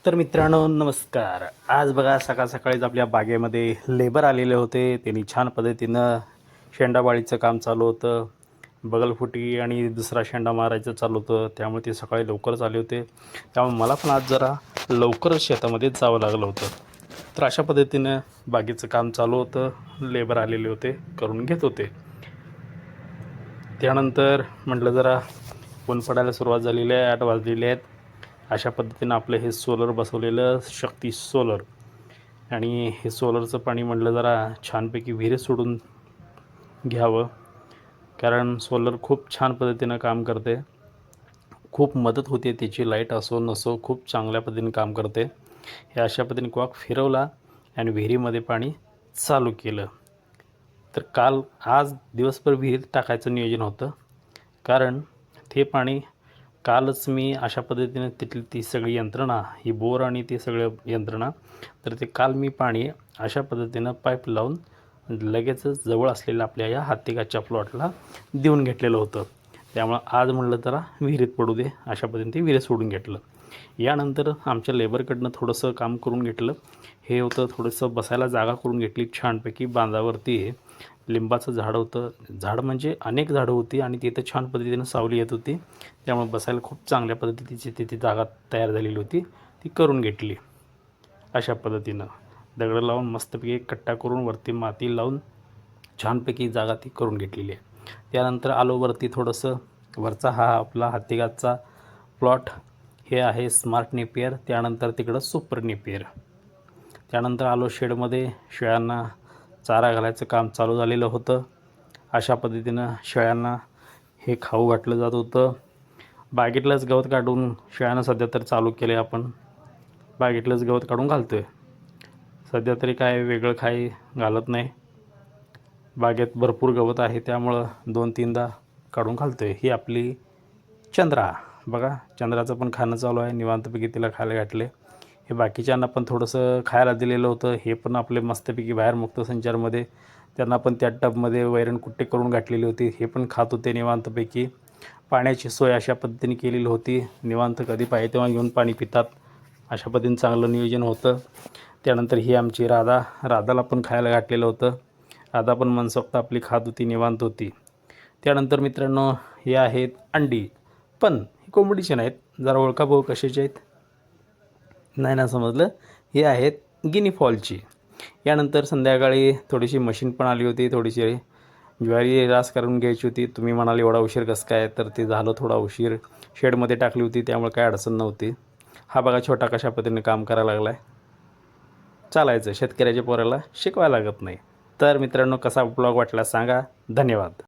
तर मित्रांनो नमस्कार. आज बघा सकाळ सकाळीच आपल्या बागेमध्ये लेबर आलेले होते. त्यांनी छान पद्धतीनं शेंडाबाळीचं काम चालू होतं. बगलफुटी आणि दुसरा शेंडा मारायचं चालू होतं. त्यामुळे ते सकाळी लवकरच आले होते. त्यामुळे मला पण आज जरा लवकरच शेतामध्ये जावं लागलं होतं. तर अशा पद्धतीनं बागेचं काम चालू होतं. लेबर आलेले होते, करून घेत होते. त्यानंतर म्हटलं जरा ऊन पडायला सुरुवात झालेली आहे. 8 वाजलेले आहेत. अशा पद्धतीनं आपलं हे सोलर बसवलेलं शक्ती सोलर आणि हे सोलरचं पाणी म्हटलं जरा छानपैकी विहिरीत सोडून घ्यावं, कारण सोलर खूप छान पद्धतीनं काम करते. खूप मदत होते त्याची, लाईट असो नसो खूप चांगल्या पद्धतीने काम करते. हे अशा पद्धतीने कॉक फिरवला आणि विहिरीमध्ये पाणी चालू केलं. तर आज दिवसभर विहिरीत टाकायचं नियोजन होतं, कारण ते पाणी कालच मी अशा पद्धतीने तिथली ती सगळी यंत्रणा, ही बोर आणि ती सगळं यंत्रणा, तर ते काल मी पाणी अशा पद्धतीनं पाईप लावून लगेचच जवळ असलेल्या आपल्या या हत्तीकाच्या प्लॉटला देऊन घेतलेलं होतं. त्यामुळं आज म्हटलं जरा विहिरीत पडू दे, अशा पद्धतीने ते विहिरीत सोडून घेतलं. यानंतर आमच्या लेबरकडनं थोडंसं काम करून घेतलं. हे होतं थोडंसं बसायला जागा करून घेतली छानपैकी. बांधावरती लिंबाचं झाड होतं. झाड म्हणजे अनेक झाडं होती आणि तिथं छान पद्धतीनं सावली येत होती. त्यामुळे बसायला खूप चांगल्या पद्धतीची तिथे जागा तयार झालेली होती, ती करून घेतली. अशा पद्धतीनं दगडं लावून मस्तपैकी एक कट्टा करून वरती माती लावून छानपैकी जागा ती करून घेतलेली आहे. त्यानंतर आलो वरती थोडंसं. वरचा हा आपला हत्तीगातचा प्लॉट, हे आहे स्मार्ट नेपियर. त्यानंतर तिकडं सुपर नेपियर. त्यानंतर आलो शेडमध्ये. शेळ्यांना चारा घालायचं काम चालू झालेलं होतं. अशा पद्धतीनं शेळ्यांना हे खाऊ घातलं जात होतं. बागेतलंच गवत काढून शेळ्यांना सध्या तर चालू केलं आहे. आपण बागेतलंच गवत काढून घालतो आहे. सध्या तरी काय वेगळं काही घालत नाही. बागेत भरपूर गवत आहे, त्यामुळं 2-3दा काढून घालतो आहे. ही आपली चंद्रा बघा, चंद्राचं पण खाणं चालू आहे. निवांतपैकी तिला खायला घातले. हे बाकीच्यांना पण थोडंसं खायला दिलेलं होतं. हे पण आपले मस्तपैकी बाहेर मुक्तसंचारमध्ये त्यांना पण त्या टबमध्ये वैरण कुट्टे करून घातलेली होती. हे पण खात होते निवांतपैकी. पाण्याची सोय अशा पद्धतीने केलेली होती. निवांत कधी पाहिजे तेव्हा घेऊन पाणी पितात, अशा पद्धतीने चांगलं नियोजन होतं. त्यानंतर ही आमची राधाला पण खायला घातलेलं होतं. राधा पण मनसोक्त आपली खात होती, निवांत होती. त्यानंतर मित्रांनो हे आहेत अंडी. पण ही कोंबडीचे नाहीत. जरा ओळखा भाऊ कशाचे आहेत? नाही ना समजलं? हे आहेत गिनी फॉलची. यानंतर संध्याकाळी थोडीशी मशीन पण आली होती. थोडीशी ज्वारी रास करून घ्यायची होती. तुम्ही म्हणाले एवढा उशीर कसं काय? तर ते झालं थोडा उशीर. शेडमध्ये टाकली होती, त्यामुळे काय अडचण नव्हती. हा बघा छोटा कशा पद्धतीने काम करायला लागला आहे. चालायचं, शेतकऱ्याच्या पोराला शिकवायला लागत नाही. तर मित्रांनो कसा ब्लॉग वाटला सांगा. धन्यवाद.